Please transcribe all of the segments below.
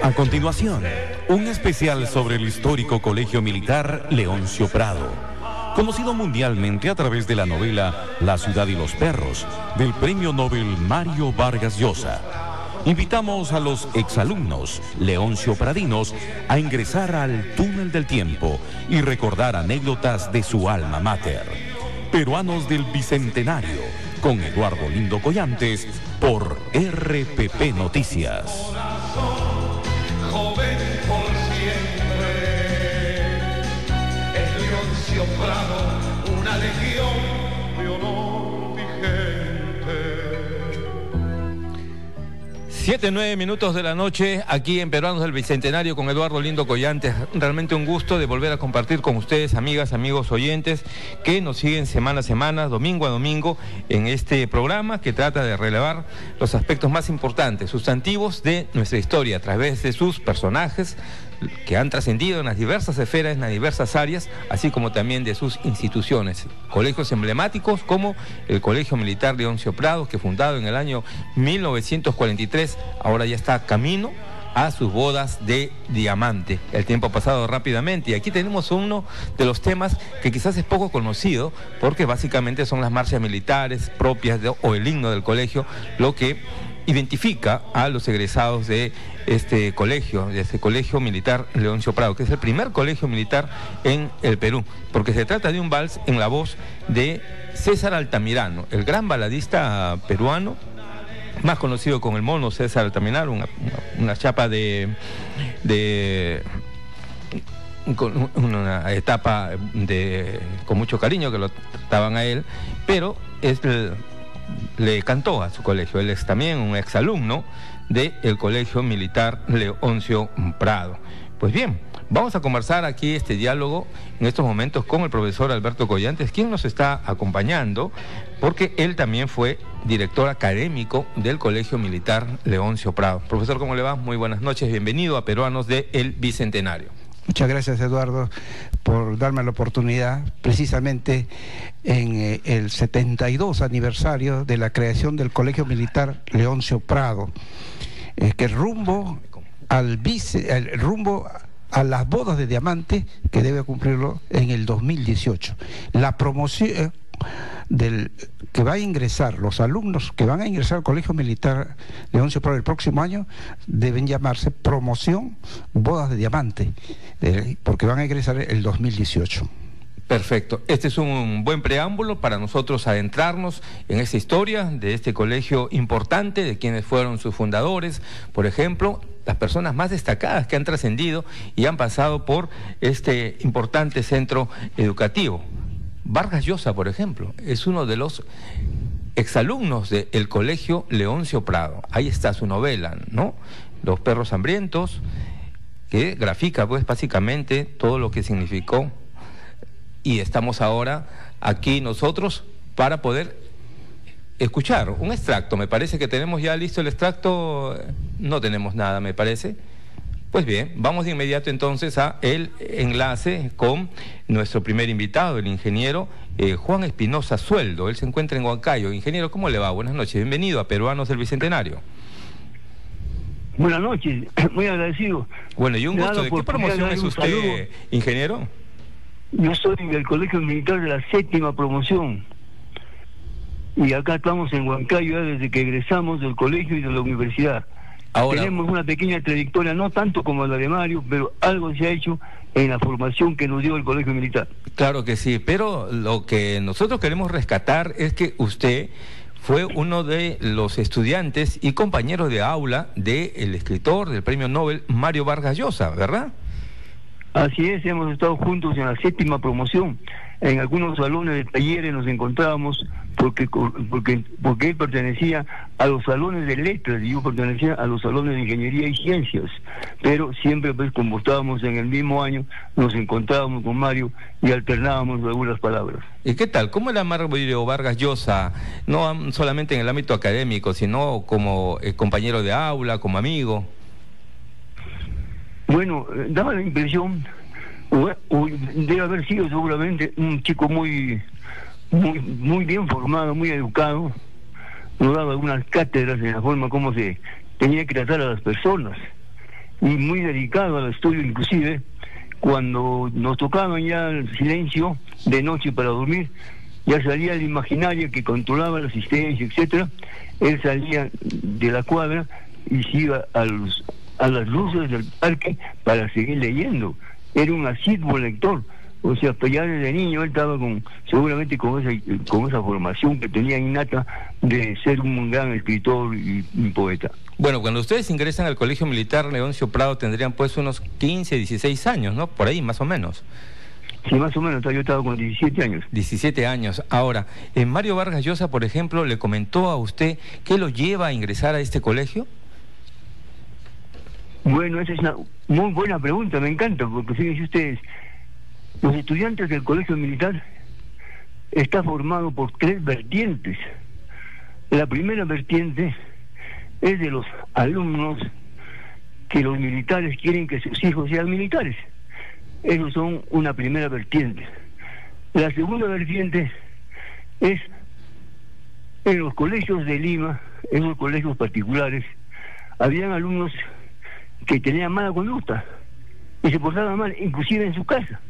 A continuación, un especial sobre el histórico Colegio Militar Leoncio Prado, conocido mundialmente a través de la novela La ciudad y los perros, del Premio Nobel Mario Vargas Llosa. Invitamos a los exalumnos Leoncio Pradinos a ingresar al túnel del tiempo y recordar anécdotas de su alma mater. Peruanos del Bicentenario, con Eduardo Lindo Collantes, por RPP Noticias. Joven por siempre, es Leoncio Prado, una legión de honor vigente. 7:09 minutos de la noche, aquí en Peruanos del Bicentenario con Eduardo Lindo Collantes. Realmente un gusto de volver a compartir con ustedes, amigas, amigos oyentes, que nos siguen semana a semana, domingo a domingo, en este programa que trata de relevar los aspectos más importantes, sustantivos de nuestra historia, a través de sus personajes que han trascendido en las diversas esferas, en las diversas áreas, así como también de sus instituciones. Colegios emblemáticos como el Colegio Militar Leoncio Prado, que fundado en el año 1943, ahora ya está camino a sus bodas de diamante. El tiempo ha pasado rápidamente y aquí tenemos uno de los temas que quizás es poco conocido, porque básicamente son las marchas militares propias o el himno del colegio, lo que identifica a los egresados de este Colegio Militar Leoncio Prado, que es el primer colegio militar en el Perú, porque se trata de un vals en la voz de César Altamirano, el gran baladista peruano, más conocido como el Mono César Altamirano, una chapa con una etapa con mucho cariño que lo trataban a él, pero le cantó a su colegio. Él es también un exalumno del Colegio Militar Leoncio Prado. Pues bien, vamos a conversar aquí este diálogo en estos momentos con el profesor Alberto Collantes, quien nos está acompañando, porque él también fue director académico del Colegio Militar Leoncio Prado. Profesor, ¿cómo le va? Muy buenas noches, bienvenido a Peruanos del Bicentenario. Muchas gracias, Eduardo, por darme la oportunidad, precisamente en el 72 aniversario de la creación del Colegio Militar Leoncio Prado, que rumbo a las bodas de diamante, que debe cumplirlo en el 2018. La promoción que va a ingresar, los alumnos que van a ingresar al Colegio Militar Leoncio Prado el próximo año deben llamarse promoción bodas de diamante, porque van a ingresar el 2018. Perfecto. Este es un buen preámbulo para nosotros adentrarnos en esa historia de este colegio importante, de quienes fueron sus fundadores, por ejemplo, las personas más destacadas que han trascendido y han pasado por este importante centro educativo. Vargas Llosa, por ejemplo, es uno de los exalumnos del Colegio Leoncio Prado. Ahí está su novela, ¿no? Los perros hambrientos, que grafica pues básicamente todo lo que significó. Y estamos ahora aquí nosotros para poder escuchar un extracto. Me parece que tenemos ya listo el extracto. No tenemos nada, me parece. Pues bien, vamos de inmediato entonces a el enlace con nuestro primer invitado, el ingeniero Juan Espinosa Sueldo. Él se encuentra en Huancayo. Ingeniero, ¿cómo le va? Buenas noches, bienvenido a Peruanos del Bicentenario. Buenas noches, muy agradecido. Bueno, y un gusto. ¿De qué promoción es usted, ingeniero? Yo soy del Colegio Militar de la 7ª promoción. Y acá estamos en Huancayo desde que egresamos del colegio y de la universidad. Ahora, tenemos una pequeña trayectoria, no tanto como la de Mario, pero algo se ha hecho en la formación que nos dio el Colegio Militar. Claro que sí, pero lo que nosotros queremos rescatar es que usted fue uno de los estudiantes y compañeros de aula del escritor del Premio Nobel Mario Vargas Llosa, ¿verdad? Así es, hemos estado juntos en la 7ª promoción. En algunos salones de talleres nos encontrábamos porque él pertenecía a los salones de letras y yo pertenecía a los salones de ingeniería y ciencias. Pero siempre, pues, como estábamos en el mismo año, nos encontrábamos con Mario y alternábamos algunas palabras. ¿Y qué tal? ¿Cómo era Mario Vargas Llosa? No solamente en el ámbito académico, sino como compañero de aula, como amigo. Bueno, daba la impresión, debe haber sido seguramente un chico muy bien formado, muy educado. Nos daba algunas cátedras en la forma como se tenía que tratar a las personas. y muy dedicado al estudio, inclusive cuando nos tocaban ya el silencio de noche para dormir, ya salía el imaginario que controlaba la asistencia, etcétera. Él salía de la cuadra y se iba a las luces del parque para seguir leyendo. Era un asiduo lector. O sea, pues ya desde niño él estaba seguramente con esa formación que tenía innata de ser un gran escritor y un poeta. Bueno, cuando ustedes ingresan al Colegio Militar Leoncio Prado tendrían pues unos 15, 16 años, ¿no? Por ahí, más o menos. Sí, más o menos, yo estaba con 17 años. 17 años. Ahora, Mario Vargas Llosa, por ejemplo, ¿le comentó a usted qué lo lleva a ingresar a este colegio? Bueno, esa es una muy buena pregunta, me encanta, porque fíjense ustedes, los estudiantes del Colegio Militar está formado por 3 vertientes. La primera vertiente es de los alumnos que los militares quieren que sus hijos sean militares. Esos son una primera vertiente. La segunda vertiente es en los colegios de Lima, en los colegios particulares, habían alumnos que tenían mala conducta y se portaban mal, inclusive en su casa.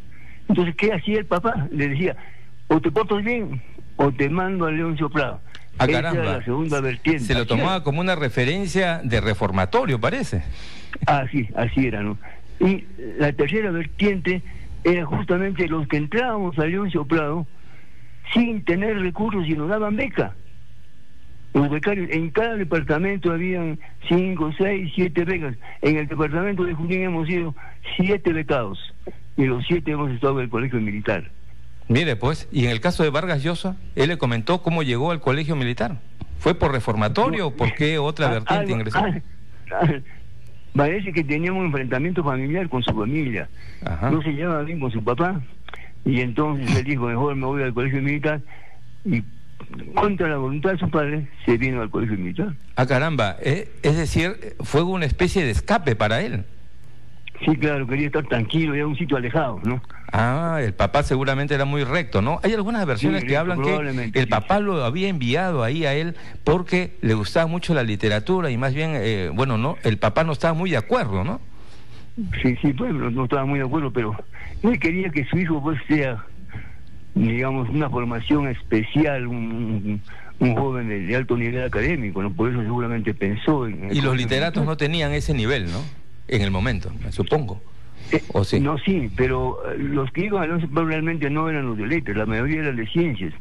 Entonces, ¿qué hacía el papá? Le decía, o te portas bien o te mando a Leoncio Prado. Ah, caramba. Esa era la segunda vertiente. Se lo tomaba como una referencia de reformatorio, parece. Así era, ¿no? Y la tercera vertiente era justamente los que entrábamos a Leoncio Prado sin tener recursos y nos daban beca. Los becarios, en cada departamento habían 5, 6, 7 becas. En el departamento de Junín hemos sido 7 becados. Y los 7 hemos estado en el Colegio Militar. Mire, pues, y en el caso de Vargas Llosa, él le comentó cómo llegó al Colegio Militar. ¿Fue por reformatorio o por qué otra vertiente ingresó? Parece que tenía un enfrentamiento familiar con su familia. Ajá. No se llevaba bien con su papá. Y entonces él dijo, mejor me voy al Colegio Militar. Y contra la voluntad de su padre, se vino al Colegio Militar. Ah, caramba, es decir, fue una especie de escape para él. Sí, claro, quería estar tranquilo, era un sitio alejado, ¿no? Ah, el papá seguramente era muy recto, ¿no? Hay algunas versiones Sí, que hablan que el papá lo había enviado ahí a él porque le gustaba mucho la literatura y más bien, bueno, no, el papá no estaba muy de acuerdo, ¿no? Sí, pues no estaba muy de acuerdo, pero él quería que su hijo pues sea, digamos, una formación especial, un joven de alto nivel académico, ¿no? Por eso seguramente pensó en... Y los literatos no tenían ese nivel, ¿no? En el momento, me supongo. ¿O sí? No, sí, pero los que iban a Leoncio Prado realmente no eran los de letras, la mayoría eran de ciencias,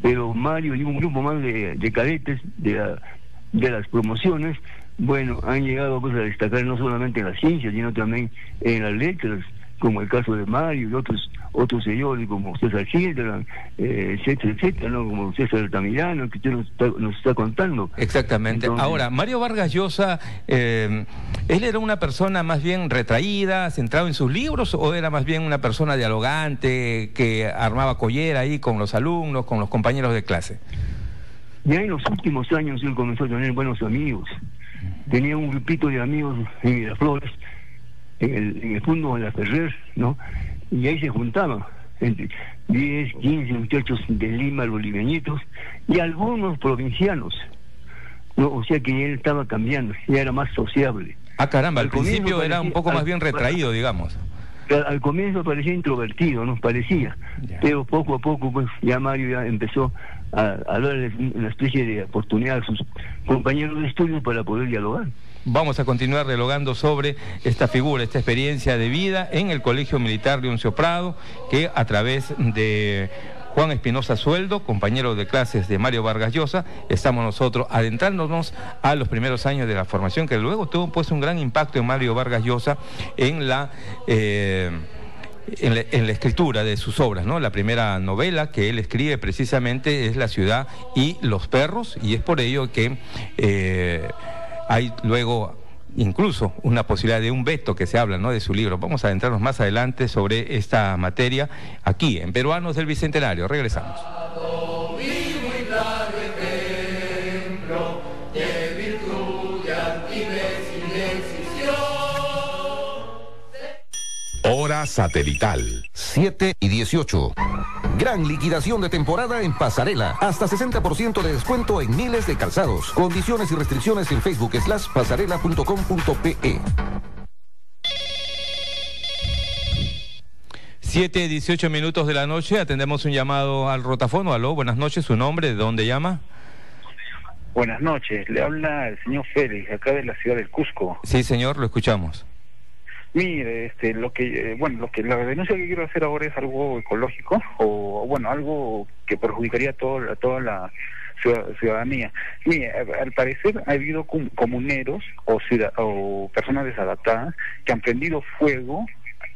pero Mario y un grupo más de cadetes de las promociones, bueno, han llegado pues a destacar no solamente en las ciencias, sino también en las letras, como el caso de Mario y otros señores como César Hildebrand, etcétera, ¿no? Como César Altamirano, que usted nos está contando. Exactamente. Entonces, ahora, Mario Vargas Llosa, ¿él era una persona más bien retraída, centrado en sus libros, o era más bien una persona dialogante, que armaba collera ahí con los alumnos, con los compañeros de clase? Ya en los últimos años él comenzó a tener buenos amigos. Tenía un grupito de amigos en Miraflores, en el fondo de la Ferrer, ¿no? Y ahí se juntaban entre 10, 15 muchachos de Lima, los limeñitos, y algunos provincianos, ¿no? O sea que él estaba cambiando, ya era más sociable. Ah, caramba, al principio era un poco más bien retraído, digamos. Al comienzo parecía introvertido, nos parecía, pero poco a poco pues ya Mario ya empezó a darle una especie de oportunidad a sus compañeros de estudio para poder dialogar. Vamos a continuar dialogando sobre esta figura, esta experiencia de vida en el Colegio Militar Leoncio Prado, que a través de Juan Espinosa Sueldo, compañero de clases de Mario Vargas Llosa, estamos nosotros adentrándonos a los primeros años de la formación, que luego tuvo pues un gran impacto en Mario Vargas Llosa en la escritura de sus obras, ¿no? La primera novela que él escribe precisamente es La ciudad y los perros, y es por ello que hay luego incluso una posibilidad de un veto que se habla, ¿no?, de su libro. Vamos a adentrarnos más adelante sobre esta materia aquí en Peruanos del Bicentenario. Regresamos. Hora satelital, 7:18. Gran liquidación de temporada en Pasarela. Hasta 60% de descuento en miles de calzados. Condiciones y restricciones en Facebook /pasarela.com.pe. 7:18 de la noche, atendemos un llamado al rotafono. Aló, buenas noches, ¿su nombre? ¿De dónde llama? Buenas noches, le habla el señor Félix, acá de la ciudad del Cusco. Sí, señor, lo escuchamos. Mire, la denuncia que quiero hacer ahora es algo ecológico, o bueno, algo que perjudicaría a toda la ciudadanía. Mire, al parecer ha habido comuneros o personas desadaptadas que han prendido fuego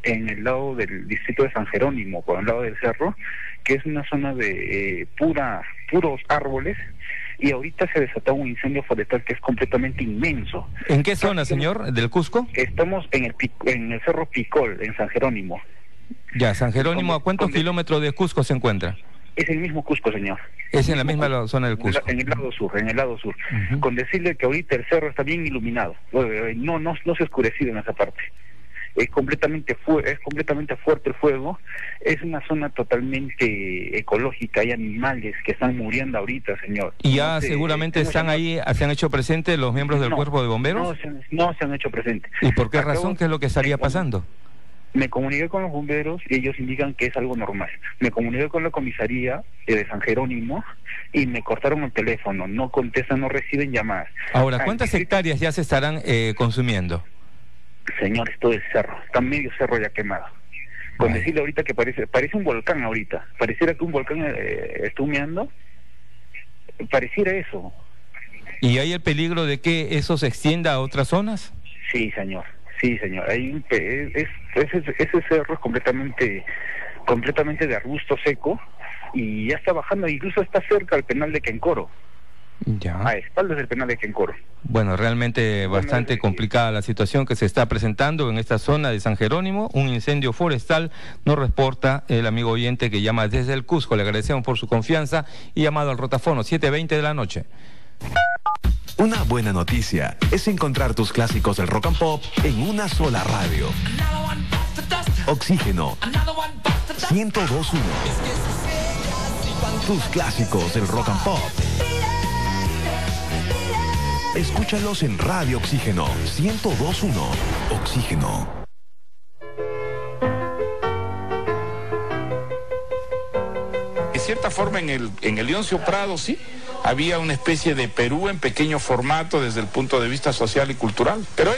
en el lado del distrito de San Jerónimo, por el lado del cerro, que es una zona de puros árboles, y ahorita se desató un incendio forestal que es completamente inmenso. ¿En qué zona, señor, del Cusco? Estamos en el cerro Picol, en San Jerónimo. Ya, San Jerónimo, ¿a cuántos kilómetros de Cusco se encuentra? Es el mismo Cusco, señor. Es en la misma zona del Cusco. En el lado sur. Con decirle que ahorita el cerro está bien iluminado, no se ha oscurecido en esa parte. Es completamente fuerte el fuego. Es una zona totalmente ecológica. Hay animales que están muriendo ahorita, señor. ¿Y ya seguramente están ahí, se han hecho presentes los miembros del cuerpo de bomberos? No se han hecho presentes. ¿Y por qué razón? ¿Qué es lo que estaría pasando? Me comuniqué con los bomberos y ellos indican que es algo normal. Me comuniqué con la comisaría de San Jerónimo y me cortaron el teléfono. No contestan, no reciben llamadas. Ahora, ¿cuántas hectáreas ya se estarán consumiendo? Señor, es todo el cerro, está medio cerro ya quemado. Con decirle ahorita que parece un volcán ahorita, pareciera que un volcán está humeando, pareciera eso. ¿Y hay el peligro de que eso se extienda a otras zonas? Sí, señor. Ese cerro es completamente de arbusto seco y ya está bajando, incluso está cerca al penal de Quencoro. Ya. A espaldas del penal de Quencoro. Bueno, realmente bastante complicada la situación que se está presentando en esta zona de San Jerónimo. Un incendio forestal, nos reporta el amigo oyente que llama desde el Cusco. Le agradecemos por su confianza y llamado al rotafono 7:20 de la noche. Una buena noticia es encontrar tus clásicos del rock and pop en una sola radio. Oxígeno 102.1. Tus clásicos del rock and pop. Escúchalos en Radio Oxígeno 102.1. Oxígeno. De cierta forma en el Leoncio Prado, sí, había una especie de Perú en pequeño formato desde el punto de vista social y cultural. Pero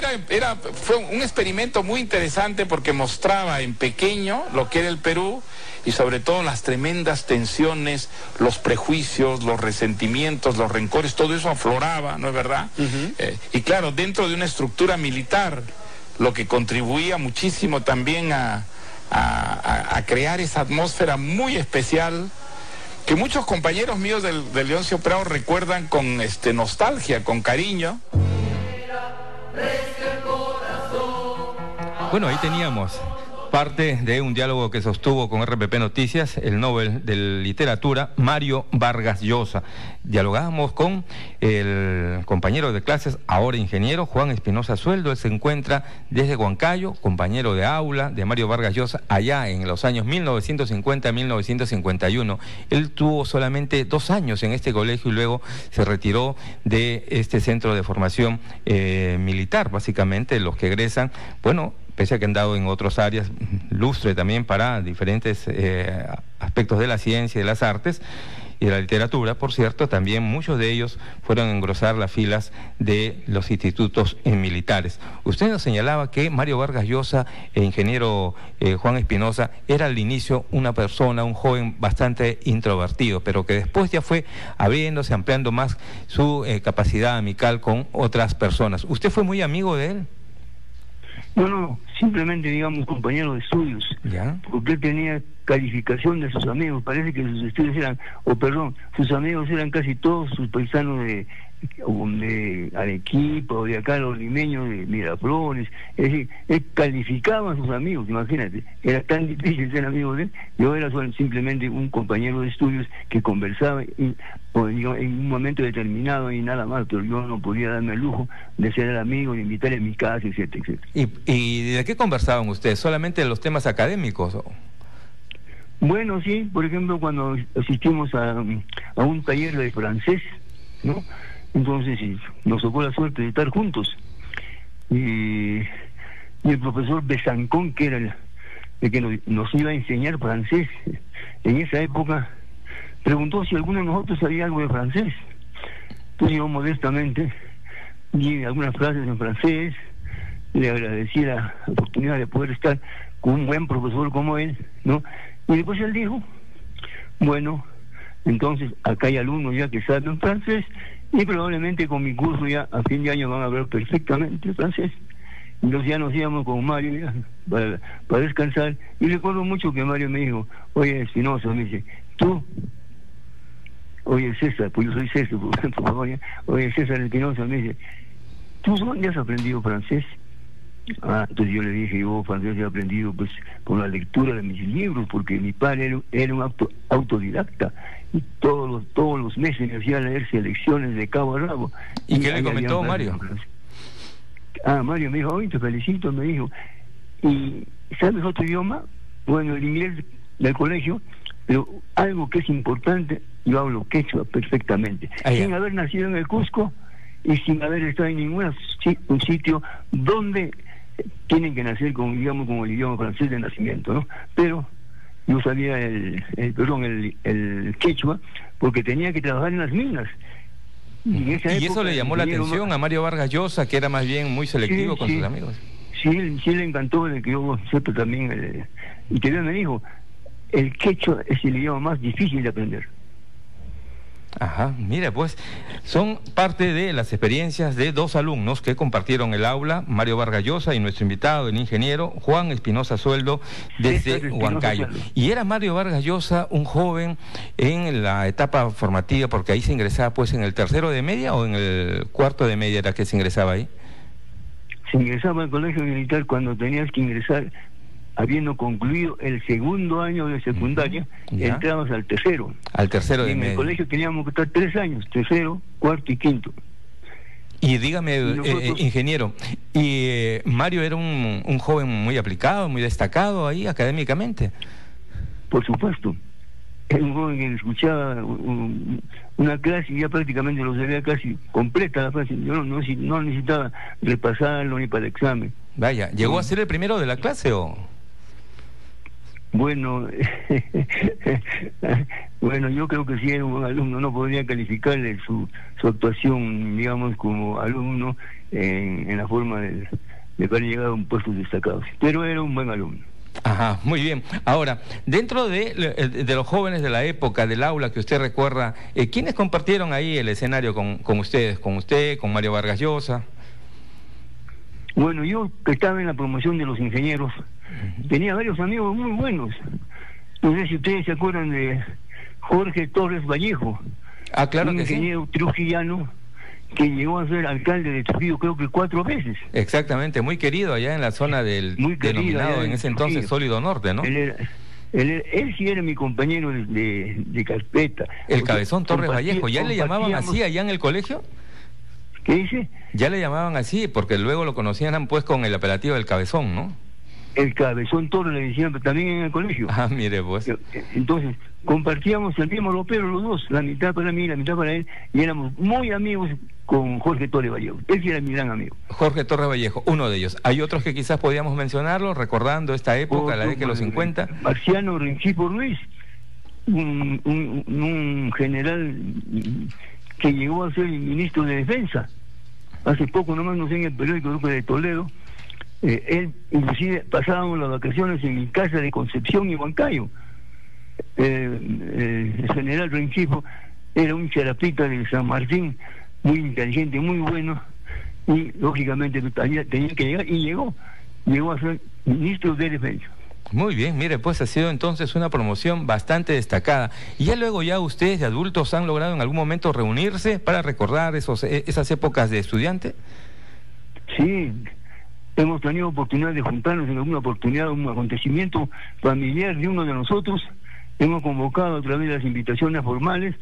fue un experimento muy interesante porque mostraba en pequeño lo que era el Perú y sobre todo las tremendas tensiones, los prejuicios, los resentimientos, los rencores, todo eso afloraba, ¿no es verdad? Y claro, dentro de una estructura militar, lo que contribuía muchísimo también a crear esa atmósfera muy especial que muchos compañeros míos del Leoncio Prado recuerdan con nostalgia, con cariño. Bueno, ahí teníamos parte de un diálogo que sostuvo con RPP Noticias el Nobel de Literatura, Mario Vargas Llosa. Dialogábamos con el compañero de clases, ahora ingeniero, Juan Espinosa Sueldo. Él se encuentra desde Huancayo, compañero de aula de Mario Vargas Llosa, allá en los años 1950-1951. Él tuvo solamente 2 años en este colegio y luego se retiró de este centro de formación militar. Básicamente, los que egresan, bueno, pese a que han dado en otras áreas, lustre también para diferentes aspectos de la ciencia y de las artes y de la literatura, por cierto, también muchos de ellos fueron a engrosar las filas de los institutos militares. Usted nos señalaba que Mario Vargas Llosa e ingeniero Juan Espinosa era al inicio una persona, un joven bastante introvertido, pero que después ya fue abriéndose, ampliando más su capacidad amical con otras personas. ¿Usted fue muy amigo de él? No, simplemente digamos compañero de estudios. ¿Ya? Porque él tenía calificación de sus amigos, parece que sus estudios eran, sus amigos eran casi todos sus paisanos de Arequipa o de acá, los limeños de Miraflores. Es decir, él calificaba a sus amigos, imagínate, era tan difícil ser amigo de él. Yo era simplemente un compañero de estudios que conversaba en un momento determinado y nada más, pero yo no podía darme el lujo de ser el amigo, de invitarle a mi casa, etcétera, etcétera. ¿Y de qué conversaban ustedes? ¿Solamente de los temas académicos? Bueno, sí, por ejemplo, cuando asistimos a un taller de francés, ¿no? Entonces nos tocó la suerte de estar juntos. Y el profesor Besancón, que era de que nos iba a enseñar francés. En esa época preguntó si alguno de nosotros sabía algo de francés. Entonces yo modestamente di algunas frases en francés, le agradecí la oportunidad de poder estar con un buen profesor como él, ¿no? Y después él dijo, bueno, entonces acá hay alumnos ya que saben francés y probablemente con mi curso ya a fin de año van a hablar perfectamente francés. Entonces ya nos íbamos con Mario ya para descansar, y recuerdo mucho que Mario me dijo, oye Espinosa, me dice, tú, oye César, pues yo soy César, por favor, ya. Oye César Espinosa, me dice, ¿tú dónde has aprendido francés? Entonces yo le dije, yo francés he aprendido pues con la lectura de mis libros, porque mi padre era un autodidacta, y todos los meses me hacía leer selecciones de cabo a rabo. ¿Y qué le comentó Mario? Mario me dijo, hoy te felicito, me dijo. ¿Y sabes otro idioma? Bueno, el inglés del colegio, pero algo que es importante, yo hablo quechua perfectamente, sin haber nacido en el Cusco y sin haber estado en ningún sitio donde tienen que nacer con, digamos, con el idioma francés de nacimiento, ¿no? Pero yo sabía el quechua porque tenía que trabajar en las minas. Y eso le llamó la atención a Mario Vargas Llosa, que era más bien muy selectivo con sus amigos. Sí, le encantó de que yo sepa también, y que me dijo, el quechua es el idioma más difícil de aprender. Ajá, mira, pues son parte de las experiencias de dos alumnos que compartieron el aula, Mario Vargas Llosa y nuestro invitado, el ingeniero Juan Espinosa Sueldo, desde Huancayo. Y era Mario Vargas Llosa un joven en la etapa formativa, porque ahí se ingresaba pues en el tercero de media o en el cuarto de media era que se ingresaba ahí. Se ingresaba al colegio militar cuando tenías que ingresar, habiendo concluido el segundo año de secundaria, entrabas al tercero. Al tercero de media. En el colegio teníamos que estar 3 años, tercero, cuarto y quinto. Y dígame, ingeniero, ¿y Mario era un joven muy aplicado, muy destacado ahí académicamente? Por supuesto. Era un joven que escuchaba una clase y ya prácticamente lo sabía casi completa la clase. Yo no necesitaba repasarlo ni para el examen. Vaya, ¿llegó a ser el primero de la clase o...? Bueno, yo creo que sí era un buen alumno, no podría calificarle su actuación, digamos, como alumno en la forma de haber llegado a un puesto destacado, pero era un buen alumno. Ajá, muy bien. Ahora, dentro de los jóvenes de la época, del aula que usted recuerda, ¿quiénes compartieron ahí el escenario con ustedes? ¿Con usted, con Mario Vargas Llosa? Bueno, yo que estaba en la promoción de los ingenieros, tenía varios amigos muy buenos. No sé si ustedes se acuerdan de Jorge Torres Vallejo. Claro que sí. Un ingeniero trujillano que llegó a ser alcalde de Trujillo creo que 4 veces. Exactamente, muy querido allá en la zona del denominado en ese entonces Sólido Norte, ¿no? Él sí era mi compañero de carpeta. El Cabezón Torres Vallejo, ¿ya le llamaban así allá en el colegio? ¿Qué dice? Ya le llamaban así, porque luego lo conocían pues con el apelativo del Cabezón, ¿no? El Cabezón Torres le decían también en el colegio. Mire pues. Entonces, compartíamos el mismo ropero los dos, la mitad para mí, la mitad para él, y éramos muy amigos con Jorge Torres Vallejo. Él sí era mi gran amigo. Jorge Torres Vallejo, uno de ellos. Hay otros que quizás podíamos mencionarlo, recordando esta época, la década de los 50. Marciano Rengifo Ruiz, un general que llegó a ser ministro de Defensa. Hace poco nomás, no sé, en el periódico de Toledo, él, inclusive, pasábamos las vacaciones en mi casa de Concepción y Huancayo. El general Rengifo era un charapita de San Martín, muy inteligente, muy bueno, y lógicamente tenía que llegar, y llegó a ser ministro de Defensa. Muy bien, mire, pues ha sido entonces una promoción bastante destacada. Y ya luego ya ustedes de adultos han logrado en algún momento reunirse para recordar esas épocas de estudiante. Sí, hemos tenido oportunidad de juntarnos en alguna oportunidad, un acontecimiento familiar de uno de nosotros. Hemos convocado a través de las invitaciones formales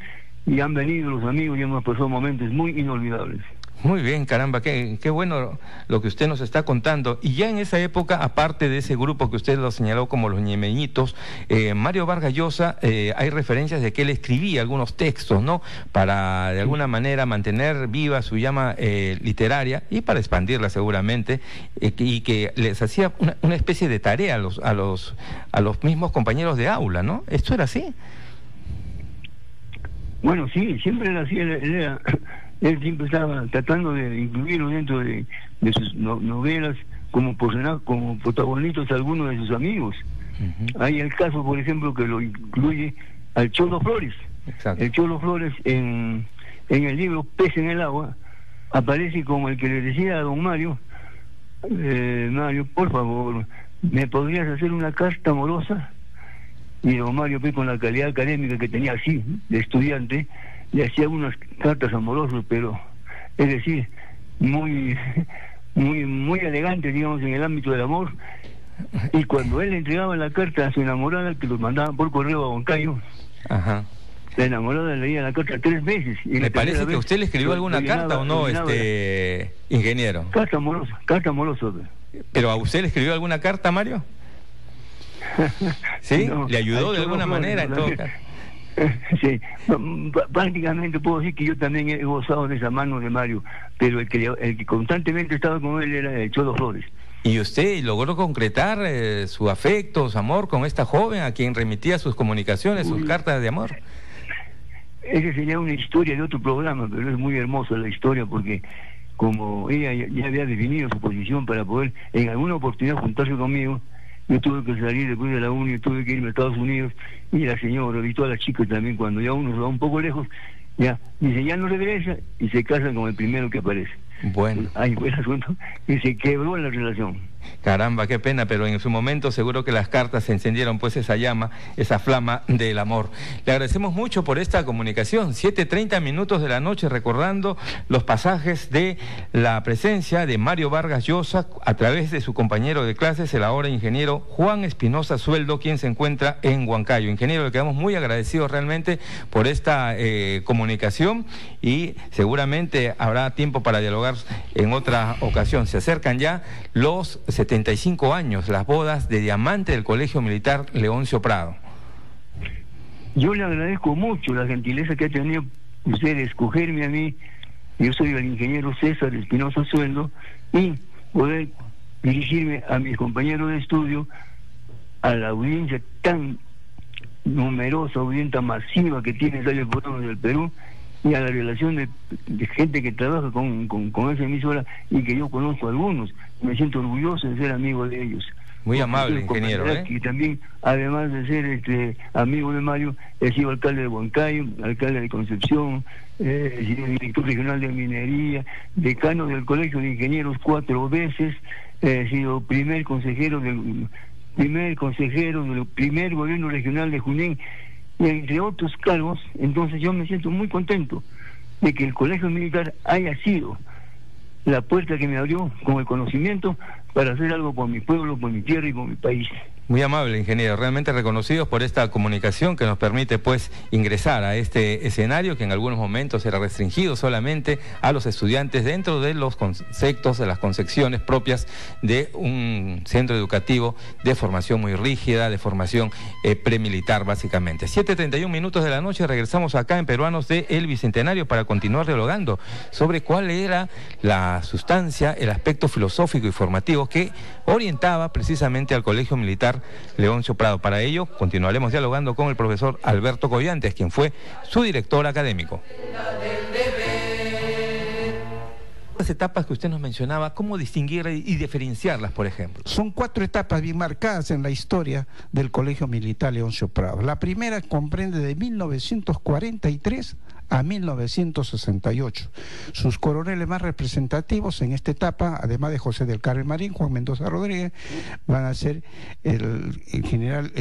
y han venido los amigos y hemos pasado momentos muy inolvidables. Muy bien, caramba, qué bueno lo que usted nos está contando. Y ya en esa época, aparte de ese grupo que usted lo señaló como los ñemeñitos, Mario Vargas Llosa, hay referencias de que él escribía algunos textos, ¿no? Para de alguna manera mantener viva su llama literaria y para expandirla seguramente, y que les hacía una especie de tarea a los mismos compañeros de aula, ¿no? ¿Esto era así? Bueno, sí, siempre era así. Él siempre estaba tratando de incluirlo dentro de sus novelas como protagonistas algunos de sus amigos. Hay el caso, por ejemplo, que lo incluye al Cholo Flores. Exacto. El Cholo Flores en el libro Pez en el agua aparece como el que le decía a don Mario, Mario, por favor, ¿me podrías hacer una carta amorosa? Y don Mario, pues, con la calidad académica que tenía así, de estudiante, le hacía unas cartas amorosas, pero, es decir, muy elegante, digamos, en el ámbito del amor. Y cuando él le entregaba la carta a su enamorada, que lo mandaban por correo a Huancayo, ajá, la enamorada leía la carta 3 veces. Y me parece que usted le escribió alguna carta, ¿o no, ingeniero? Carta amorosa. ¿Pero a usted le escribió alguna carta, Mario? ¿Sí? No, ¿le ayudó de alguna manera en todo caso? Sí, prácticamente puedo decir que yo también he gozado de esa mano de Mario, pero el que constantemente estaba con él era el Cholo Flores. ¿Y usted logró concretar su afecto, su amor con esta joven a quien remitía sus comunicaciones, sus cartas de amor? Esa sería una historia de otro programa, pero es muy hermosa la historia porque como ella ya había definido su posición para poder en alguna oportunidad juntarse conmigo, yo tuve que salir después de la uni, tuve que irme a Estados Unidos, y la señora y todas las chicas también, cuando ya uno se va un poco lejos, ya dice, ya no regresa, y se casan con el primero que aparece. Bueno. Ahí fue el asunto, y se quebró la relación. Caramba, qué pena, pero en su momento seguro que las cartas se encendieron, pues, esa llama, esa flama del amor. Le agradecemos mucho por esta comunicación. 7:30 de la noche, recordando los pasajes de la presencia de Mario Vargas Llosa a través de su compañero de clases, el ahora ingeniero Juan Espinosa Sueldo, quien se encuentra en Huancayo. Ingeniero, le quedamos muy agradecidos realmente por esta comunicación y seguramente habrá tiempo para dialogar en otra ocasión. Se acercan ya los 75 años, las bodas de diamante del Colegio Militar Leoncio Prado. Yo le agradezco mucho la gentileza que ha tenido usted de escogerme a mí. Yo soy el ingeniero César Espinosa Sueldo, y poder dirigirme a mis compañeros de estudio, a la audiencia tan numerosa, audiencia masiva que tiene Radio Portales del Perú, y a la relación de gente que trabaja con esa emisora y que yo conozco a algunos. Me siento orgulloso de ser amigo de ellos. Muy amable, ingeniero. Y también, además de ser amigo de Mario, he sido alcalde de Huancayo, alcalde de Concepción, he sido director regional de minería, decano del Colegio de Ingenieros 4 veces, he sido primer consejero del primer gobierno regional de Junín, y entre otros cargos. Entonces yo me siento muy contento de que el Colegio Militar haya sido la puerta que me abrió con el conocimiento para hacer algo por mi pueblo, por mi tierra y por mi país. Muy amable, ingeniero, realmente reconocidos por esta comunicación que nos permite, pues, ingresar a este escenario que en algunos momentos era restringido solamente a los estudiantes dentro de los conceptos, de las concepciones propias de un centro educativo de formación muy rígida, de formación premilitar, básicamente. 7:31 de la noche, regresamos acá en Peruanos de El Bicentenario para continuar dialogando sobre cuál era la sustancia, el aspecto filosófico y formativo que orientaba precisamente al Colegio Militar Leoncio Prado. Para ello, continuaremos dialogando con el profesor Alberto Collantes, quien fue su director académico. Las etapas que usted nos mencionaba, ¿cómo distinguir y diferenciarlas, por ejemplo? Son 4 etapas bien marcadas en la historia del Colegio Militar Leoncio Prado. La primera comprende de 1943 a 1968. Sus coroneles más representativos en esta etapa, además de José del Carmen Marín, Juan Mendoza Rodríguez, van a ser el general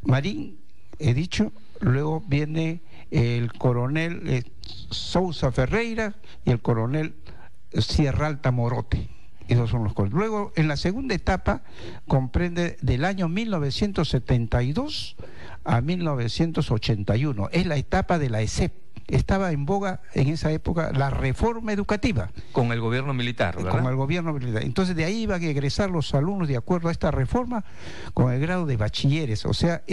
Marín, he dicho, luego viene el coronel Sousa Ferreira y el coronel Sierra Alta Morote. esos son los colegios. Luego, en la segunda etapa, comprende del año 1972 a 1981. Es la etapa de la ESEP. Estaba en boga en esa época la reforma educativa. Con el gobierno militar, ¿verdad? Con el gobierno militar. Entonces de ahí iban a egresar los alumnos de acuerdo a esta reforma con el grado de bachilleres. O sea,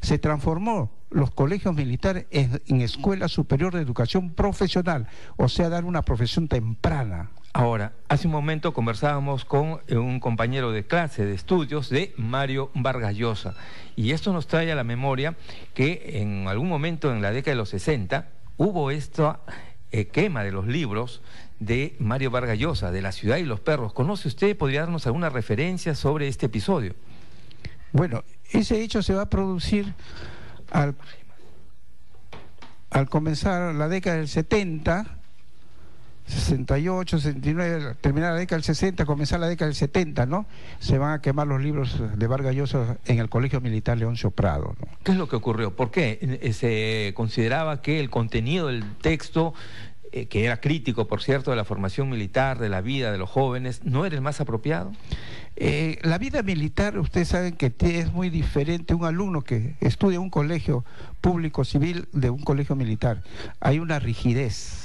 se transformó los colegios militares en escuela superior de educación profesional. O sea, dar una profesión temprana. Ahora, hace un momento conversábamos con un compañero de clase, de estudios, de Mario Vargas Llosa. Y esto nos trae a la memoria que en algún momento en la década de los 60 hubo esta quema de los libros de Mario Vargas Llosa, de La ciudad y los perros. ¿Conoce usted? ¿Podría darnos alguna referencia sobre este episodio? Bueno, ese hecho se va a producir al comenzar la década del 70, 68, 69, terminar la década del 60, comenzar la década del 70, ¿no? Se van a quemar los libros de Vargas Llosa en el Colegio Militar Leoncio Prado, ¿no? ¿Qué es lo que ocurrió? ¿Por qué se consideraba que el contenido del texto, que era crítico, por cierto, de la formación militar, de la vida de los jóvenes, no era el más apropiado? La vida militar, ustedes saben que es muy diferente un alumno que estudia en un colegio público civil de un colegio militar. Hay una rigidez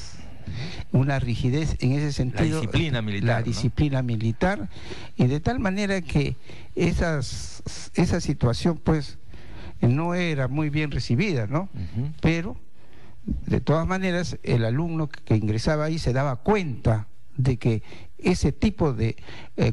en ese sentido. La disciplina militar. La disciplina militar, y de tal manera que esa situación pues no era muy bien recibida, ¿no? Pero de todas maneras el alumno que ingresaba ahí se daba cuenta de que ese tipo de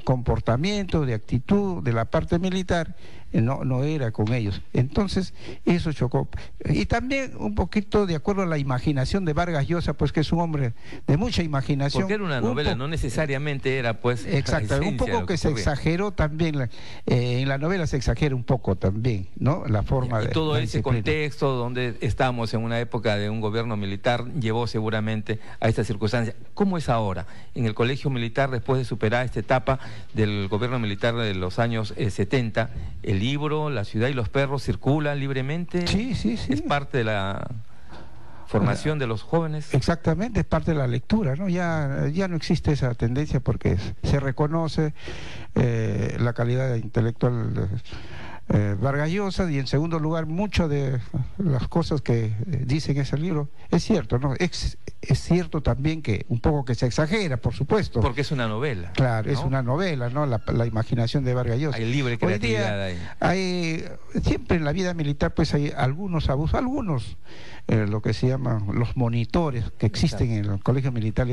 comportamiento, de actitud de la parte militar no era con ellos. Entonces eso chocó. Y también un poquito de acuerdo a la imaginación de Vargas Llosa, pues que es un hombre de mucha imaginación. Porque era una novela, no necesariamente era pues... Exacto, un poco que se exageró también, en la novela se exagera un poco también, ¿no? La forma de... Y todo ese contexto donde estamos en una época de un gobierno militar llevó seguramente a esta circunstancia. ¿Cómo es ahora en el colegio militar después de superar esta etapa del gobierno militar de los años 70? ¿El libro, La ciudad y los perros circulan libremente? Sí. ¿Es parte de la formación de los jóvenes? Exactamente, es parte de la lectura, ¿no? Ya no existe esa tendencia porque se reconoce la calidad intelectual de Vargas Llosa, y en segundo lugar, muchas de las cosas que dice en ese libro es cierto, ¿no? Es cierto también que un poco que se exagera, por supuesto. Porque es una novela. Claro, ¿no? Es una novela, ¿no? La imaginación de Vargas Llosa. Hay libre creatividad ahí. Siempre en la vida militar pues hay algunos abusos, lo que se llaman los monitores que existen en el colegio militar,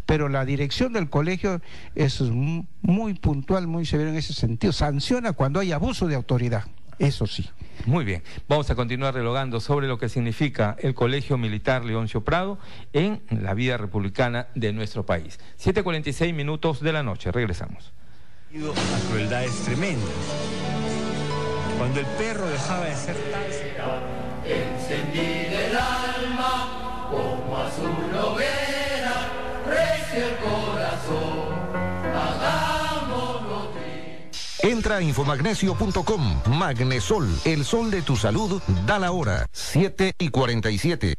pero la dirección del colegio es muy puntual, muy severo en ese sentido. Sanciona cuando hay abuso de autoridad, eso sí. Muy bien, vamos a continuar dialogando sobre lo que significa el Colegio Militar Leoncio Prado en la vida republicana de nuestro país. 7:46 minutos de la noche, regresamos. La crueldad es tremenda. Cuando el perro dejaba de ser tal... Encendí el alma como azul hoguera, recio el corazón, hagámoslo. Entra a infomagnesio.com. Magnesol, el sol de tu salud, da la hora, 7:47.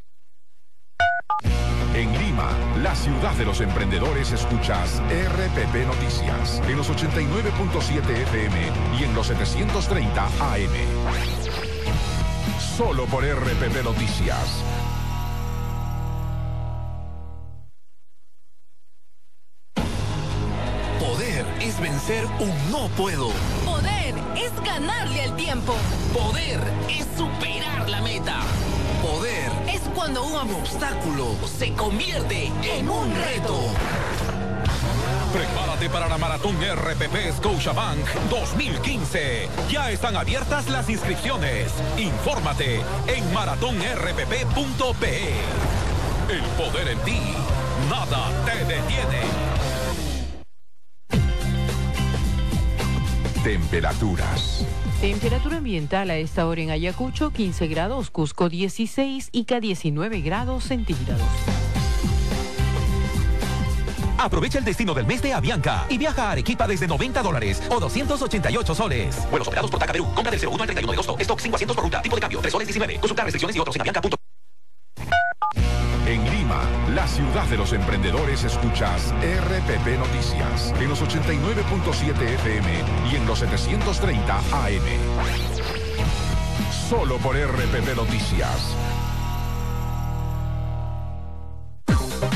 En Lima, la ciudad de los emprendedores, escuchas RPP Noticias en los 89.7 FM y en los 730 AM. Solo por RPP Noticias. Poder es vencer un no puedo. Poder es ganarle al tiempo. Poder es superar la meta. Poder es cuando un obstáculo se convierte en un reto. Prepárate para la Maratón RPP Scotiabank 2015. Ya están abiertas las inscripciones. Infórmate en maratonrpp.pe. El poder en ti. Nada te detiene. Temperaturas. Temperatura ambiental a esta hora en Ayacucho, 15 grados, Cusco 16, Ica 19 grados centígrados. Aprovecha el destino del mes de Avianca y viaja a Arequipa desde $90 o 288 soles. Vuelos operados por TACA Perú. Compra del 01 al 31 de agosto. Stock 5 asientos por ruta. Tipo de cambio 3 soles 19. Consulta restricciones y otros en avianca.com. En Lima, la ciudad de los emprendedores, escuchas RPP Noticias en los 89.7 FM y en los 730 AM. Solo por RPP Noticias.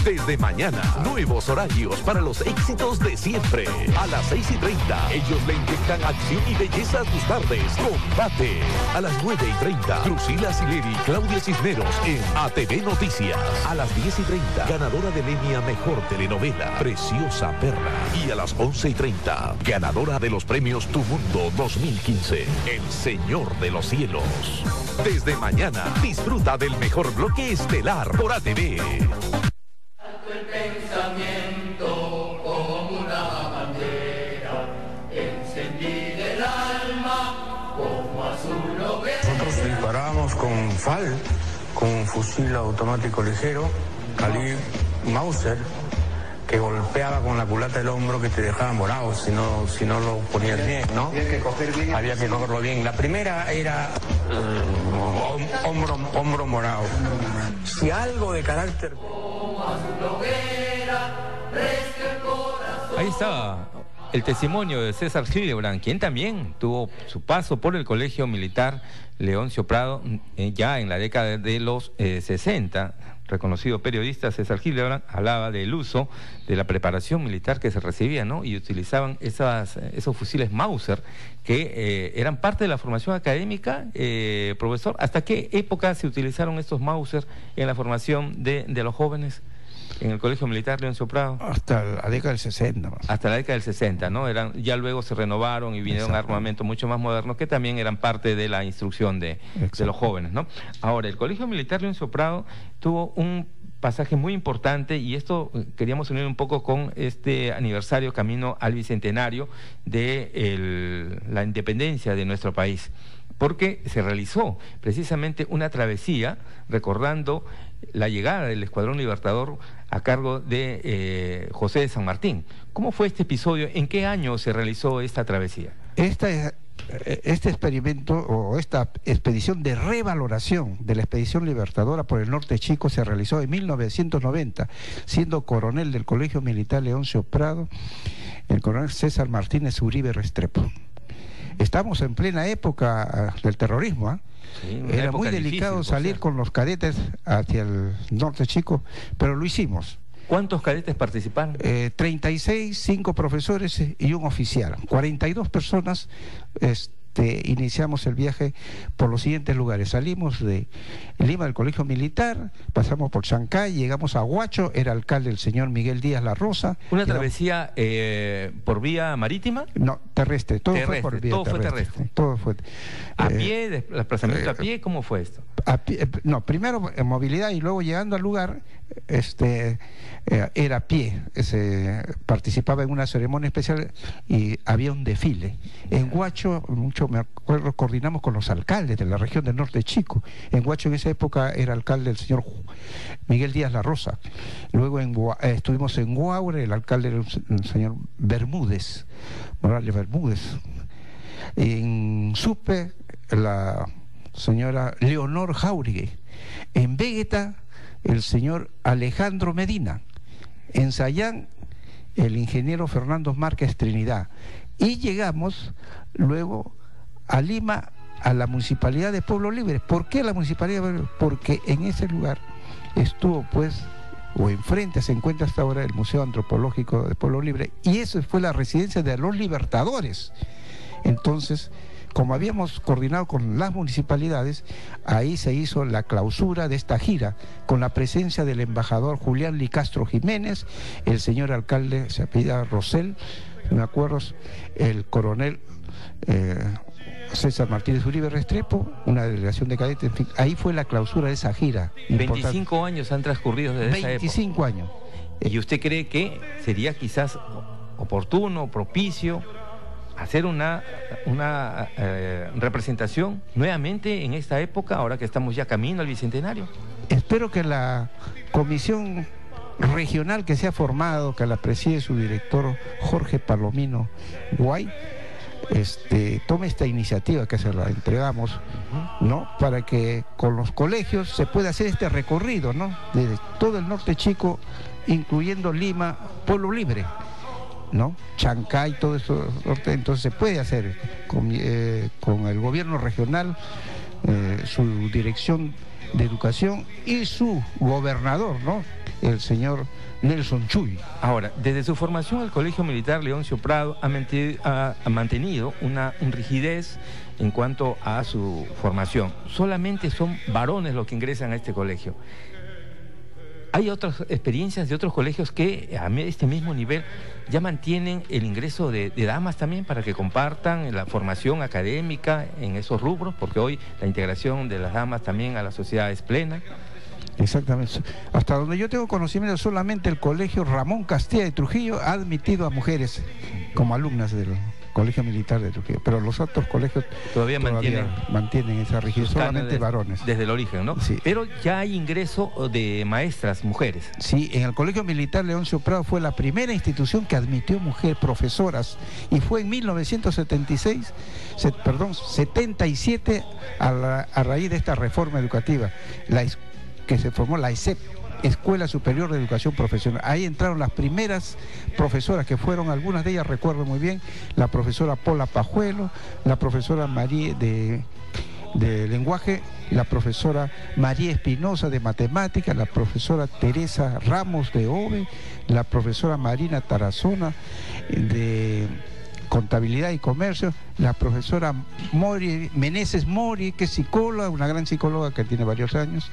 Desde mañana, nuevos horarios para los éxitos de siempre. A las 6:30, ellos le inyectan acción y belleza a tus tardes. Combate. A las 9:30, Drusila Sileri y Claudia Cisneros en ATV Noticias. A las 10:30, ganadora del Emmy a Mejor Telenovela, Preciosa Perla. Y a las 11:30, ganadora de los premios Tu Mundo 2015, El Señor de los Cielos. Desde mañana, disfruta del mejor bloque estelar por ATV. El pensamiento como una bandera, encendí del alma como azul hoguera. Nosotros disparábamos con FAL, con un fusil automático ligero, calibre Mauser, que golpeaba con la culata del hombro que te dejaba morado si no lo ponías bien, ¿no? Había que cogerlo bien. La primera era hombro morado. Si algo de carácter... Ahí está el testimonio de César Hildebrand, quien también tuvo su paso por el Colegio Militar Leoncio Prado ya en la década de los 60. Reconocido periodista César Hildebrand hablaba del uso de la preparación militar que se recibía, ¿no? Y utilizaban esos fusiles Mauser que eran parte de la formación académica, profesor. ¿Hasta qué época se utilizaron estos Mauser en la formación de los jóvenes en el Colegio Militar Leoncio Prado? Hasta la década del 60. Más. Hasta la década del 60, ¿no? Ya luego se renovaron y vinieron armamentos mucho más modernos que también eran parte de la instrucción de los jóvenes, ¿no? Ahora, el Colegio Militar Leoncio Prado tuvo un pasaje muy importante y esto queríamos unir un poco con este aniversario camino al bicentenario de la independencia de nuestro país, porque se realizó precisamente una travesía recordando la llegada del Escuadrón Libertador a cargo de José de San Martín. ¿Cómo fue este episodio? ¿En qué año se realizó esta travesía? Este experimento o esta expedición de revaloración de la expedición libertadora por el Norte Chico se realizó en 1990, siendo coronel del Colegio Militar Leoncio Prado el coronel César Martínez Uribe Restrepo. Estamos en plena época del terrorismo, ¿eh? Sí, era muy delicado salir con los cadetes hacia el Norte Chico, pero lo hicimos. ¿Cuántos cadetes participaron? 36, 5 profesores y un oficial. 42 personas. Iniciamos el viaje por los siguientes lugares. Salimos de Lima del Colegio Militar, pasamos por Chancay, llegamos a Huacho, era alcalde el señor Miguel Díaz La Rosa. ¿Una travesía por vía marítima? No, terrestre, todo fue por vía terrestre. Todo fue ¿A pie, desplazamiento a pie? ¿Cómo fue esto? No, primero en movilidad y luego llegando al lugar, era a pie. Participaba en una ceremonia especial y había un desfile. En Huacho, me acuerdo, coordinamos con los alcaldes de la región del Norte Chico. En Huacho en esa época era alcalde el señor Miguel Díaz La Rosa. Luego estuvimos en Guaure, el alcalde era el señor Bermúdez, Morales Bermúdez. En Supe, la señora Leonor Jauregui. En Vegeta, el señor Alejandro Medina. En Sayán, el ingeniero Fernando Márquez Trinidad. Y llegamos luego a Lima, a la Municipalidad de Pueblo Libre. ¿Por qué la Municipalidad de Pueblo Libre? Porque en ese lugar estuvo, o enfrente se encuentra hasta ahora el Museo Antropológico de Pueblo Libre, y eso fue la residencia de los libertadores. Entonces, como habíamos coordinado con las municipalidades, ahí se hizo la clausura de esta gira, con la presencia del embajador Julián Licastro Jiménez, el señor alcalde, se apellida Rosell, me acuerdo, el coronel César Martínez Uribe Restrepo, una delegación de cadetes, en fin, ahí fue la clausura de esa gira. 25 años han transcurrido desde esa época. 25 años. ¿Y usted cree que sería quizás oportuno, propicio, hacer una representación nuevamente en esta época, ahora que estamos ya camino al Bicentenario? Espero que la comisión regional que se ha formado, que la preside su director Jorge Palomino Guay, tome esta iniciativa que se la entregamos, ¿no? Para que con los colegios se pueda hacer este recorrido, ¿no? Desde todo el norte chico, incluyendo Lima, Pueblo Libre, ¿no? Chancay, todo eso, entonces se puede hacer con el gobierno regional, su dirección de educación y su gobernador, ¿no? El señor Nelson Chuy. Ahora, desde su formación el Colegio Militar Leoncio Prado ha mantenido una rigidez en cuanto a su formación. Solamente son varones los que ingresan a este colegio. Hay otras experiencias de otros colegios que a este mismo nivel ya mantienen el ingreso de damas también para que compartan la formación académica en esos rubros, porque hoy la integración de las damas también a la sociedad es plena. Exactamente. Hasta donde yo tengo conocimiento, solamente el Colegio Ramón Castilla de Trujillo ha admitido a mujeres como alumnas del Colegio Militar de Trujillo, pero los otros colegios todavía mantienen esa rigidez, solamente varones. Desde el origen, ¿no? Sí. Pero ya hay ingreso de maestras, mujeres. Sí, en el Colegio Militar Leoncio Prado fue la primera institución que admitió mujeres profesoras, y fue en 1977 a raíz de esta reforma educativa, que se formó la ESEP, Escuela Superior de Educación Profesional. Ahí entraron las primeras profesoras, que fueron, algunas de ellas recuerdo muy bien, la profesora Pola Pajuelo, la profesora María de lenguaje, la profesora María Espinosa de matemática, la profesora Teresa Ramos de OVE, la profesora Marina Tarazona de contabilidad y comercio, la profesora Meneses Mori, que es psicóloga, una gran psicóloga que tiene varios años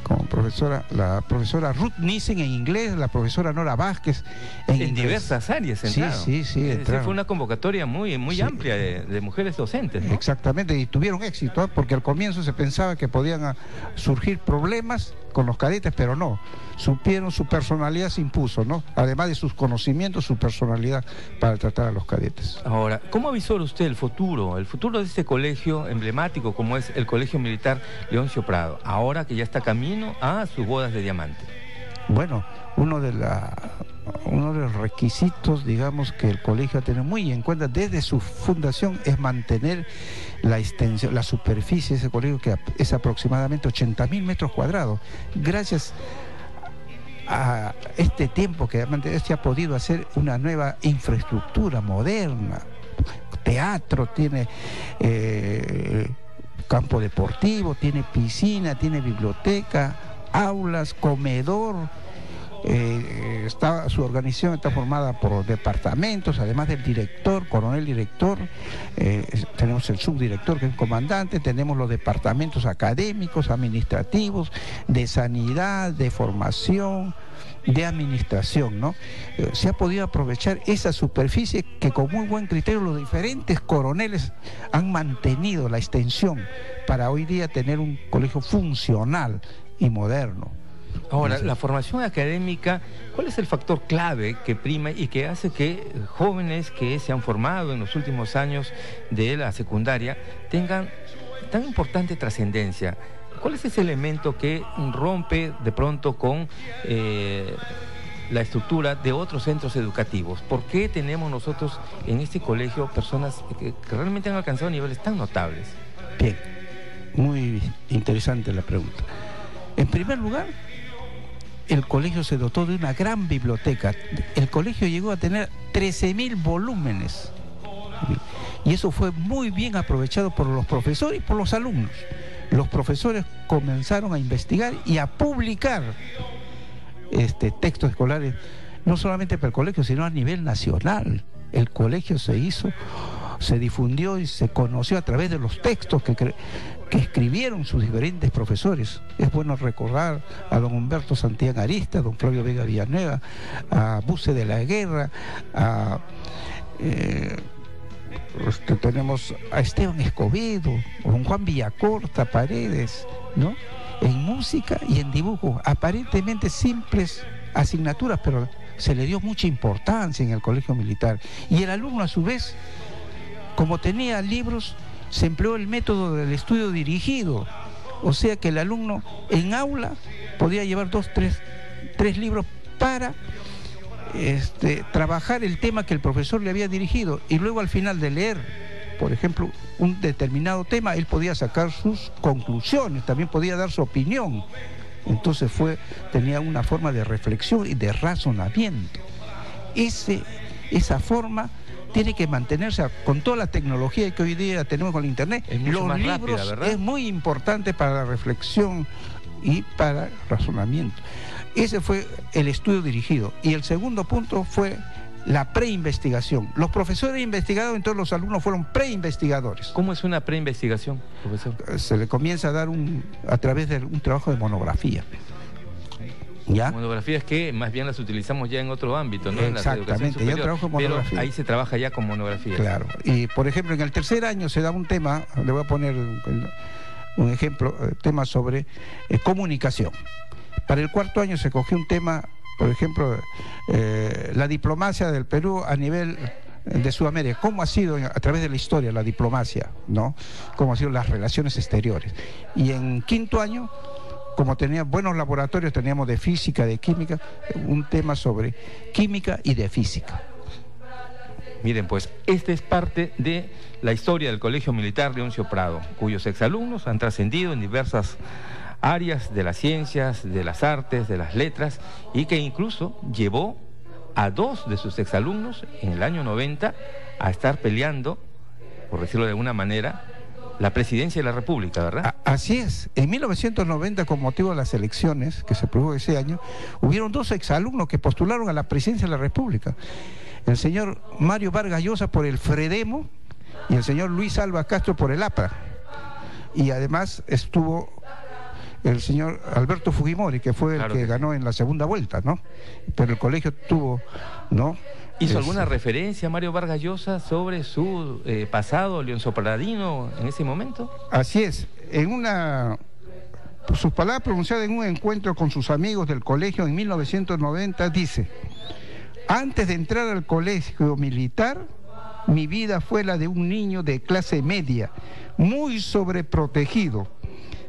como profesora, la profesora Ruth Nissen en inglés, la profesora Nora Vázquez en diversas áreas entraron. Sí, entraron. Fue una convocatoria muy amplia de mujeres docentes, ¿no? Exactamente, y tuvieron éxito, porque al comienzo se pensaba que podían surgir problemas con los cadetes, pero no, supieron, su personalidad se impuso, ¿no? Además de sus conocimientos, su personalidad para tratar a los cadetes. Ahora, ¿cómo avisora usted el futuro de este colegio emblemático como es el Colegio Militar Leoncio Prado, ahora que ya está camino a sus bodas de diamante? Bueno, uno de los requisitos, digamos, que el colegio ha tenido muy en cuenta desde su fundación es mantener la extensión, la superficie de ese colegio, que es aproximadamente 80.000 metros cuadrados. Gracias a este tiempo que se ha podido hacer una nueva infraestructura moderna, teatro, tiene campo deportivo, tiene piscina, tiene biblioteca, aulas, comedor. Su organización está formada por departamentos, además del director, coronel director, tenemos el subdirector, que es el comandante, tenemos los departamentos académicos, administrativos, de sanidad, de formación, de administración, ¿no? Se ha podido aprovechar esa superficie que con muy buen criterio los diferentes coroneles han mantenido la extensión para hoy día tener un colegio funcional y moderno. Ahora, la formación académica, ¿cuál es el factor clave que prima y que hace que jóvenes que se han formado en los últimos años de la secundaria tengan tan importante trascendencia? ¿Cuál es ese elemento que rompe de pronto con la estructura de otros centros educativos? ¿Por qué tenemos nosotros en este colegio personas que realmente han alcanzado niveles tan notables? Bien, muy interesante la pregunta. En primer lugar, el colegio se dotó de una gran biblioteca. El colegio llegó a tener 13.000 volúmenes. Y eso fue muy bien aprovechado por los profesores y por los alumnos. Los profesores comenzaron a investigar y a publicar textos escolares, no solamente para el colegio, sino a nivel nacional. El colegio se difundió y se conoció a través de los textos que escribieron sus diferentes profesores. Es bueno recordar a don Humberto Santillán Arista, a don Flavio Vega Villanueva, a Buce de la Guerra, tenemos a Esteban Escobedo, a don Juan Villacorta Paredes, ¿no? En música y en dibujo, aparentemente simples asignaturas, pero se le dio mucha importancia en el colegio militar. Y el alumno, a su vez, como tenía libros, se empleó el método del estudio dirigido, o sea que el alumno en aula podía llevar 2, 3 libros para trabajar el tema que el profesor le había dirigido, y luego al final de leer, por ejemplo, un determinado tema, él podía sacar sus conclusiones, también podía dar su opinión. Entonces tenía una forma de reflexión y de razonamiento. Esa forma tiene que mantenerse con toda la tecnología que hoy día tenemos con el internet. Los más libros rápida, ¿verdad? Es muy importante para la reflexión y para el razonamiento. Ese fue el estudio dirigido. Y el segundo punto fue la preinvestigación. Los profesores investigados, entonces los alumnos fueron preinvestigadores. ¿Cómo es una preinvestigación, profesor? Se le comienza a dar a través de un trabajo de monografía. ¿Ya? Monografías que más bien las utilizamos ya en otro ámbito, ¿no? Exactamente, ya trabajo monografía. Pero ahí se trabaja ya con monografías. Claro, y por ejemplo en el tercer año se da un tema, le voy a poner un ejemplo, tema sobre comunicación. Para el cuarto año se cogió un tema, por ejemplo, la diplomacia del Perú a nivel de Sudamérica, cómo ha sido a través de la historia la diplomacia, ¿no? Cómo han sido las relaciones exteriores. Y en quinto año, como tenía buenos laboratorios, teníamos de física, de química, un tema sobre química y de física. Miren, pues, esta es parte de la historia del Colegio Militar Leoncio Prado, cuyos exalumnos han trascendido en diversas áreas de las ciencias, de las artes, de las letras, y que incluso llevó a 2 de sus exalumnos en el año 90 a estar peleando, por decirlo de alguna manera, la presidencia de la República, ¿verdad? Así es. En 1990, con motivo de las elecciones que se produjo ese año, hubieron 2 exalumnos que postularon a la presidencia de la República. El señor Mario Vargas Llosa por el Fredemo y el señor Luis Alba Castro por el APRA. Y además estuvo el señor Alberto Fujimori, que fue el que ganó en la segunda vuelta, ¿no? Pero el colegio tuvo, ¿no? ¿Hizo alguna referencia Mario Vargas Llosa sobre su pasado leoncio-pradino en ese momento? Así es. Sus palabras pronunciadas en un encuentro con sus amigos del colegio en 1990, dice: antes de entrar al colegio militar, mi vida fue la de un niño de clase media, muy sobreprotegido.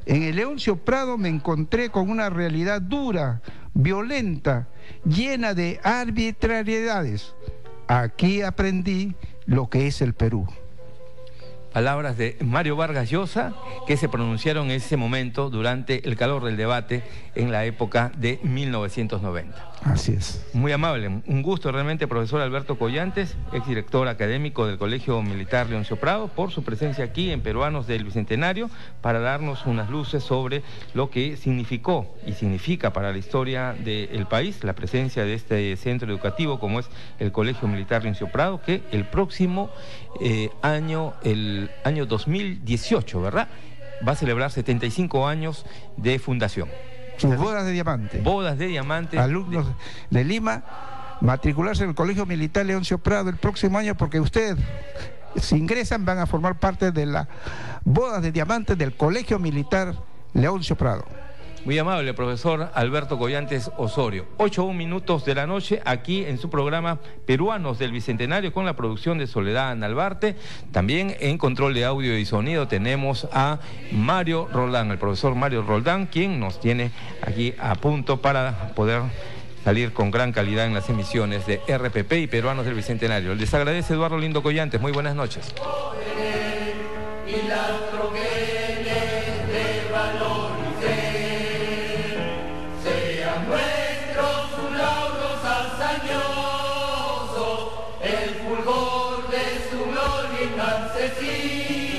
En el Leoncio Prado me encontré con una realidad dura, violenta, llena de arbitrariedades. Aquí aprendí lo que es el Perú. Palabras de Mario Vargas Llosa que se pronunciaron en ese momento durante el calor del debate en la época de 1990. Así es. Muy amable, un gusto realmente, profesor Alberto Collantes, exdirector académico del Colegio Militar Leoncio Prado, por su presencia aquí en Peruanos del Bicentenario para darnos unas luces sobre lo que significó y significa para la historia del país la presencia de este centro educativo como es el Colegio Militar Leoncio Prado, que el próximo año, el año 2018, ¿verdad?, va a celebrar 75 años de fundación. Sus bodas de diamante. Bodas de diamante. Alumnos de Lima, matricularse en el Colegio Militar Leoncio Prado el próximo año, porque ustedes, si ingresan, van a formar parte de la bodas de diamante del Colegio Militar Leoncio Prado. Muy amable, profesor Alberto Collantes Osorio. 8:01 de la noche, aquí en su programa Peruanos del Bicentenario, con la producción de Soledad Nalbarte. También en control de audio y sonido tenemos a Mario Roldán, el profesor Mario Roldán, quien nos tiene aquí a punto para poder salir con gran calidad en las emisiones de RPP y Peruanos del Bicentenario. Les agradece Eduardo Lindo Collantes. Muy buenas noches. El fulgor de su gloria inaccesible.